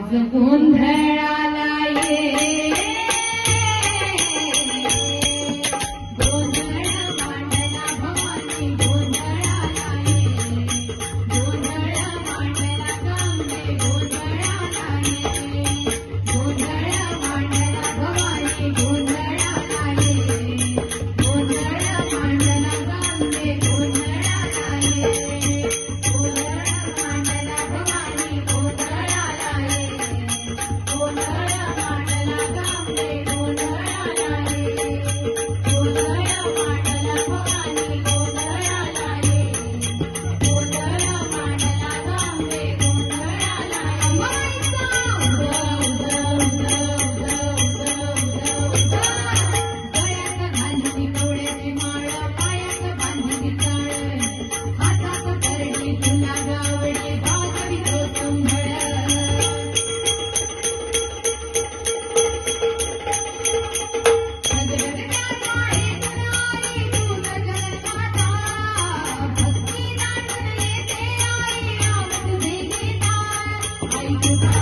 आज गोंधळाला ये गोंधळ मांडला भवानी गोंधळाला ये गोंधळ मांडला गंगे गोंधळाला ये गोंधळ मांडला भवानी गोंधळाला ये गोंधळ मांडला गंगे गोंधळाला ये गोंधळ मांडला भवानी गोंधळाला ये गोंधळ मांडला गंगे गोंधळाला ये गोंधळ मांडला भवानी गोंधळाला ये गोंधळ मांडला गंगे गोंधळाला गळ्यात घालती कवड्याची माळ पायात बांधली चाळ हातात करडी तुला गावडी भाजवी तो संभळ भक्ती दाटून येते आई आवड तुझे गीता आई तुझा